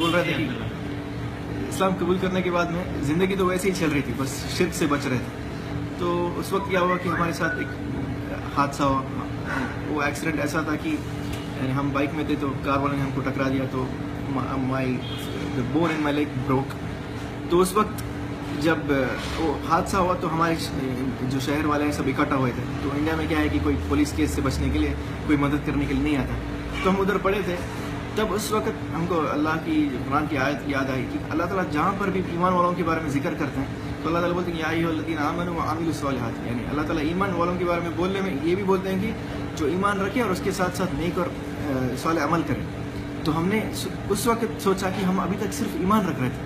بول رہے تھے کہ اسلام قبول کرنے کے بعد میں زندگی تو ویسے ہی چل رہی تھی، بس شرک سے بچ رہے تھے. تو اس وقت کیا ہوا کہ ہمارے ساتھ ایک حادثہ ہوا. وہ ایکسیڈنٹ ایسا تھا کہ یعنی ہم بائک میں تھے تو کار والے نے ہم کو ٹکرا دیا، تو مائی بون ان مائی لیگ بروک. تو اس وقت جب وہ حادثہ ہوا تو ہمارے جو شہر والے ہیں سب اکٹھا ہوئے تھے. تو انڈیا میں کیا ہے کہ کوئی پولیس کیس سے بچنے کے لیے کوئی مدد کرنے کے لیے نہیں آتا. تو ہم ادھر پڑے تھے. تب اس وقت ہم کو اللہ کی قرآن کی آیت یاد آئی کہ اللہ تعالیٰ جہاں پر بھی ایمان والوں کے بارے میں ذکر کرتے ہیں تو اللہ تعالیٰ بولتے ہیں یا ایھا الذین آمنوا وعملوا الصالحات. یعنی اللہ تعالیٰ ایمان والوں کے بارے میں بولنے میں یہ بھی بولتے ہیں کہ جو ایمان رکھے اور اس کے ساتھ ساتھ نیک اور صالح عمل کریں. تو ہم نے اس وقت سوچا کہ ہم ابھی تک صرف ایمان رکھ رہے تھے،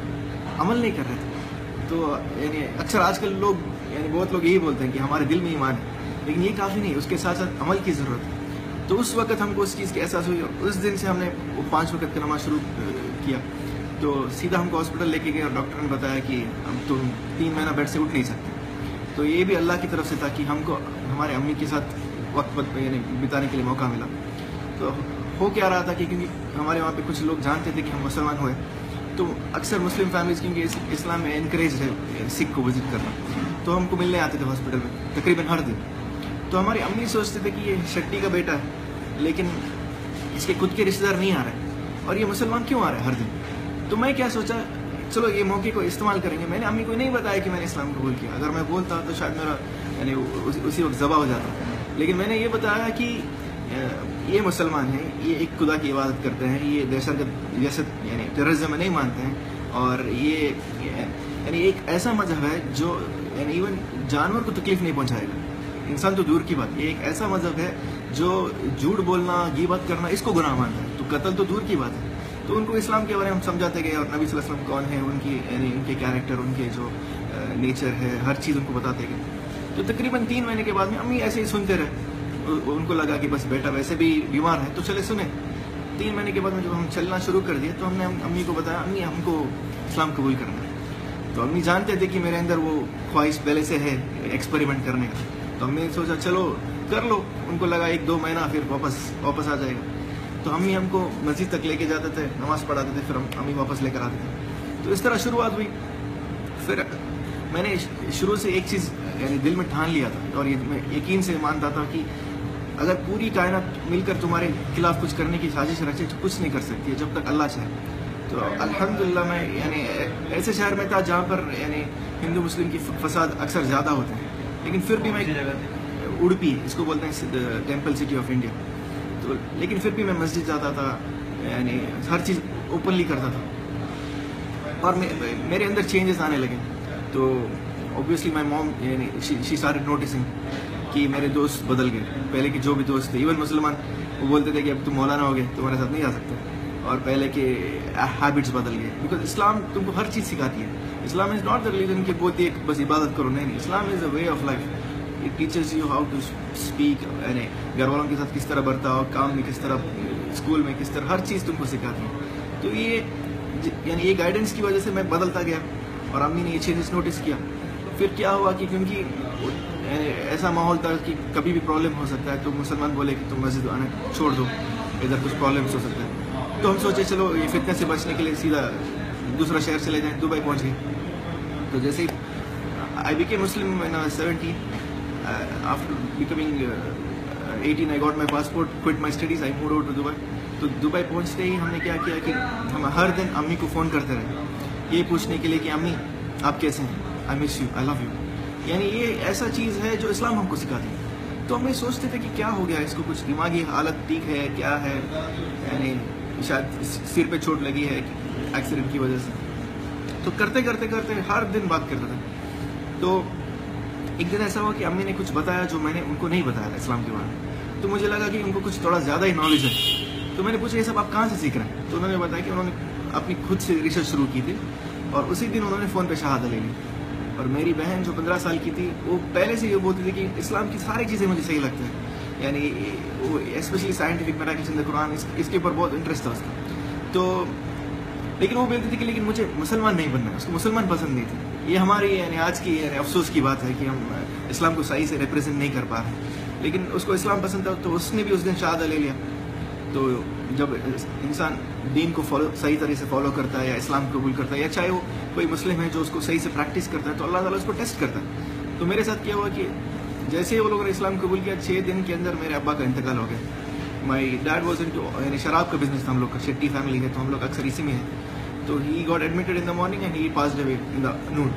عمل نہیں کر رہے تھے. تو یعنی اکثر آج کل لوگ یعنی بہت لوگ یہی بولتے ہیں کہ ہمارے دل میں ایمان ہے، لیکن یہ کافی نہیں، اس کے ساتھ ساتھ عمل کی ضرورت ہے. تو اس وقت ہم کو اس چیز کی احساس ہوئی اور اس دن سے ہم نے وہ 5 وقت کا نماز شروع کیا. تو سیدھا ہم کو ہاسپٹل لے کے گئے اور ڈاکٹر نے بتایا کہ اب تم 3 مہینہ بیڈ سے اٹھ نہیں سکتے. تو یہ بھی اللہ کی طرف سے تھا کہ ہم کو ہمارے امی کے ساتھ وقت یعنی بتانے کے لیے موقع ملا. تو ہو کیا رہا تھا کہ کیونکہ ہمارے وہاں پہ کچھ لوگ جانتے تھے کہ ہم مسلمان ہوئے، تو اکثر مسلم فیملیز کیونکہ اسلام میں انکریج ہے سکھ کو وزٹ کرنا، تو ہم کو ملنے آتے تھے ہاسپٹل میں تقریباً ہر دن. تو ہماری امی سوچتے تھے کہ یہ شٹی کا بیٹا ہے لیکن اس کے خود کے رشتہ دار نہیں آ رہے اور یہ مسلمان کیوں آ رہا ہے ہر دن. تو میں کیا سوچا چلو یہ موقع کو استعمال کریں گے. میں نے امی کو نہیں بتایا کہ میں نے اسلام قبول کیا، اگر میں بولتا تو شاید میرا یعنی اسی وقت ذبح ہو جاتا. لیکن میں نے یہ بتایا کہ یہ مسلمان ہیں، یہ ایک خدا کی عبادت کرتے ہیں، یہ دہشت گرد جیسے یعنی ٹیررزم میں نہیں مانتے ہیں، اور یہ یعنی ایک ایسا مذہب ہے جو یعنی ایون جانور کو تکلیف نہیں پہنچائے گا. انسان تو دور کی بات، یہ ایک ایسا مذہب ہے جو جھوٹ بولنا غیبت کرنا اس کو گناہ مانتا ہے، تو قتل تو دور کی بات ہے. تو ان کو اسلام کے بارے میں ہم سمجھاتے گئے اور نبی صلی اللہ علیہ وسلم کون ہیں، ان کی یعنی ان کے کیریکٹر، ان کے جو نیچر ہے، ہر چیز ان کو بتاتے گئے. تو تقریباً 3 مہینے کے بعد میں امی ایسے ہی سنتے رہے. ان کو لگا کہ بس بیٹا ویسے بھی بیمار ہے تو چلے سنیں. 3 مہینے کے بعد میں جب ہم چلنا شروع کر دیا تو ہم نے امی کو بتایا امی ہم کو اسلام قبول کرنا ہے. تو امی جانتے تھے کہ میرے اندر وہ خواہش پہلے سے ہے ایکسپیریمنٹ کرنے کا. تو ہم نے سوچا چلو کر لو. ان کو لگا 1-2 مہینہ پھر واپس آ جائے گا. تو امی ہم کو مسجد تک لے کے جاتے تھے، نماز پڑھاتے تھے، پھر ہم امی واپس لے کر آتے تھے. تو اس طرح شروعات ہوئی. پھر میں نے شروع سے ایک چیز یعنی دل میں ٹھان لیا تھا اور یہ میں یقین سے مانتا تھا کہ اگر پوری کائنات مل کر تمہارے خلاف کچھ کرنے کی سازش رکھے تو کچھ نہیں کر سکتی ہے جب تک اللہ چاہے. تو الحمدللہ میں یعنی ایسے شہر میں تھا جہاں پر یعنی ہندو مسلم کی فساد اکثر زیادہ ہوتے ہیں، لیکن پھر بھی میں اڑپی اس کو بولتے ہیں ٹیمپل سٹی آف انڈیا. تو لیکن پھر بھی میں مسجد جاتا تھا، یعنی ہر چیز اوپنلی کرتا تھا اور میرے اندر چینجز آنے لگے. تو اوبویسلی مائی موم یعنی شی اسٹارٹڈ نوٹسنگ کہ میرے دوست بدل گئے. پہلے کے جو بھی دوست تھے ایون مسلمان وہ بولتے تھے کہ اب تم مولانا ہو گئے تمہارے ساتھ نہیں آ سکتے، اور پہلے کے ہیبٹس بدل گئے. بیکاز اسلام تم کو ہر چیز سکھاتی ہے. اسلام از ناٹ دا ریلیجن کہ بولتی ہے بس عبادت کرو، نہیں. Islam is a way of life. It teaches you how to speak, یعنی گھر والوں کے ساتھ کس طرح برتاؤ، کام میں کس طرح، اسکول میں کس طرح، ہر چیز تم کو سکھاتی ہے. تو یہ یعنی یہ گائیڈنس کی وجہ سے میں بدلتا گیا اور امی نے یہ چیزز نوٹس کیا. پھر کیا ہوا کہ کیونکہ ایسا ماحول تھا کہ کبھی بھی پرابلم ہو سکتا ہے، تو مسلمان بولے کہ تم مسجد آنا چھوڑ دو، ادھر کچھ پرابلمس ہو سکتا ہے. تو ہم سوچے چلو یہ فتنہ سے بچنے کے لیے سیدھا دوسرا شہر چلے جائیں. دبئی پہنچ گئے. تو جیسے I became Muslim when I was 17. After becoming 18 I got my passport, quit my studies, I moved over to Dubai. تو دبئی پہنچتے ہی ہم نے کیا کیا کہ ہم ہر دن امی کو فون کرتے رہے یہ پوچھنے کے لیے کہ امی آپ کیسے ہیں، آئی miss you, I love you. یعنی یہ ایسا چیز ہے جو اسلام ہم کو سکھاتی ہے. تو ہم یہ سوچتے تھے کہ کیا ہو گیا اس کو، کچھ دماغی حالت ٹھیک ہے کیا ہے، یعنی شاید سر پہ چوٹ لگی ہے ایکسیڈنٹ کی وجہ سے. تو کرتے کرتے کرتے ہر دن بات کرتا تھا. تو ایک دن ایسا ہوا کہ امی نے کچھ بتایا جو میں نے ان کو نہیں بتایا تھا اسلام کے بارے میں. تو مجھے لگا کہ ان کو کچھ تھوڑا زیادہ ہی نالج ہے. تو میں نے پوچھا یہ سب آپ کہاں سے سیکھ رہے ہیں؟ تو انہوں نے بتایا کہ انہوں نے اپنی خود سے ریسرچ شروع کی تھی اور اسی دن انہوں نے فون پہ شہادہ لے لی. اور میری بہن جو 15 سال کی تھی وہ پہلے سے یہ بولتی تھی کہ اسلام کی ساری چیزیں مجھے صحیح لگتی ہیں، یعنی وہ اسپیشلی سائنٹیفک میراکلز ان دی قرآن، اس کے اوپر بہت انٹرسٹ تھا اس کا. تو لیکن وہ بولتی تھی کہ لیکن مجھے مسلمان نہیں بننا ہے، اس کو مسلمان پسند نہیں تھی. یہ ہماری یعنی آج کی یعنی افسوس کی بات ہے کہ ہم اسلام کو صحیح سے ریپرزینٹ نہیں کر پا رہے. لیکن اس کو اسلام پسند تھا تو اس نے بھی اس دن شہادہ لے لیا. تو جب انسان دین کو صحیح طرح سے فالو کرتا ہے یا اسلام قبول کرتا ہے, یا چاہے وہ کوئی مسلم ہے جو اس کو صحیح سے پریکٹس کرتا ہے, تو اللہ تعالیٰ اس کو ٹیسٹ کرتا ہے. تو میرے ساتھ کیا ہوا کہ جیسے وہ لوگوں نے اسلام قبول کیا, 6 دن کے اندر میرے ابا کا انتقال ہو گیا. مائی ڈیڈ واز انٹو, یعنی شراب کا بزنس تھا ہم لوگ کا, شیٹی فیملی ہے تو ہم لوگ اکثر اسی میں ہیں. تو he got admitted in the morning and he passed away in the noon.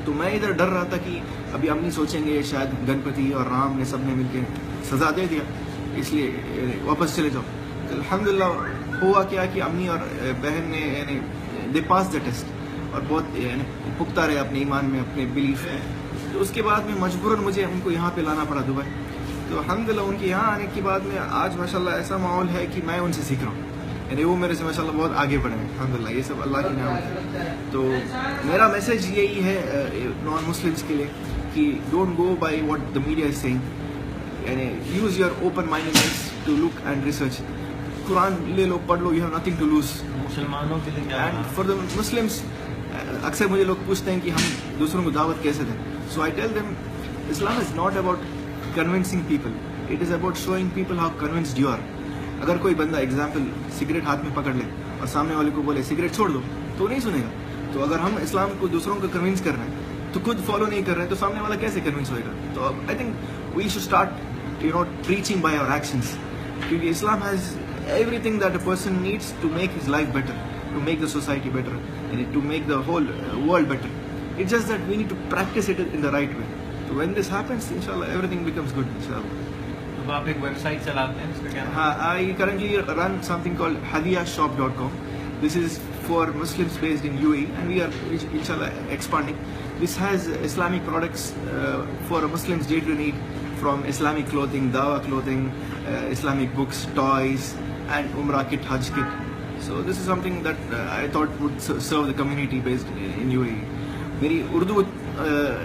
تو میں ادھر ڈر رہا تھا کہ ابھی امی سوچیں گے شاید گنپتی اور رام نے سب نے مل کے سزا دے دیا, اس لیے واپس چلے جاؤ. الحمدللہ ہوا کیا کہ امی اور بہن نے یعنی دے پاس دا ٹیسٹ, اور بہت یعنی پختہ رہے اپنے ایمان میں, اپنے بلیف میں. تو اس کے بعد میں مجبوراً مجھے ان کو یہاں پہ لانا پڑا دبئی. تو الحمدللہ ان کے یہاں آنے کے بعد میں آج ماشاءاللہ ایسا ماحول ہے کہ میں ان سے سیکھ رہا ہوں, یعنی وہ میرے سے ماشاءاللہ بہت آگے بڑھے ہیں الحمدللہ. یہ سب اللہ کی نعمت ہے. تو میرا میسیج یہی ہے نان مسلمس کے لیے کہ don't go by what the media is seeing, یعنی use your open mindness to look and research. Quran لے لو, پڑھ لو, you have nothing to lose. مسلمانوں کے لیے کیا اینڈ فار دا مسلمس, اکثر مجھے لوگ پوچھتے ہیں کہ ہم دوسروں کو دعوت کیسے دیں. So I tell them Islam is not about convincing people, it is about showing people how convinced you are. اگر کوئی بندہ ایگزامپل سگریٹ ہاتھ میں پکڑ لے اور سامنے والے کو بولے سگریٹ چھوڑ دو, تو نہیں سنے گا. تو اگر ہم اسلام کو دوسروں کو کنونس کر رہے ہیں تو خود فالو نہیں کر رہے ہیں, تو سامنے والا کیسے کنونس ہوئے گا. تو I think we should start preaching by our actions, کیونکہ اسلام has everything that a person needs to make his life better, to make the society better, and to make the whole world better. It's just that we need to practice it in the right way. So when this happens, inshallah, everything becomes good, inshallah. تو آپ ایک web site چلاتے ہیں, اس کا کیا نام؟ I currently run something called hadiyashop.com. This is for Muslims based in UAE, and we are inshallah expanding. This has Islamic products for Muslims day to need, from Islamic clothing, Dawa clothing, Islamic books, toys, and Umrah kit, Hajj kit. So this is something that I thought would serve the community based in UAE. میری اردو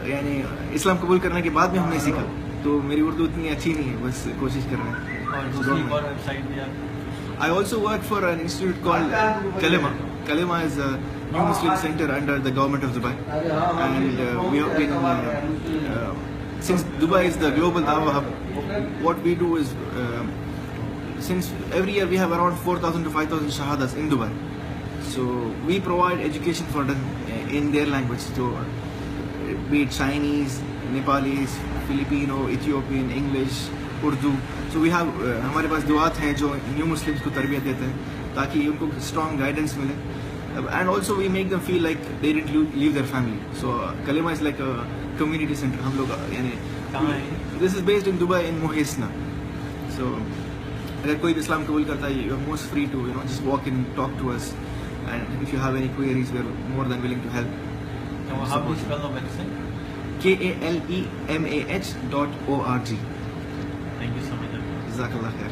یعنی اسلام قبول کرنے کے بعد میں ہم نے سیکھا, تو میری اردو اتنی اچھی نہیں ہے, بس کوشش کر رہے ہیں. اور دوسری اور ویب سائٹ بھی آپ؟ I also work for an institute called Kalima. Kalima is a new Muslim center under the government of Dubai, and we have been since Dubai is the global Dawah hub. What we do is since every year we have around 4,000 to 5,000 shahadas in Dubai, so we provide education for them in their language, so be it Chinese, Nepalese, Filipino, Ethiopian, English, Urdu. So we have ہمارے پاس دعات ہیں جو new Muslims کو تربیت دیتے ہیں تاکہ ان کو اسٹرانگ گائیڈنس ملے, and also we make them feel like they didn't leave their family. So Kalima is like community center. ہم لوگ یعنی دس از بیسڈ ان دبئی ان موہیسنا. سو اگر کوئی بھی اسلام قبول کرتا ہے, you are most free to just walk in, talk to us, and if you have any queries we are more than willing to help. KALEMAH.org. Thank you so much. جزاک اللہ خیر.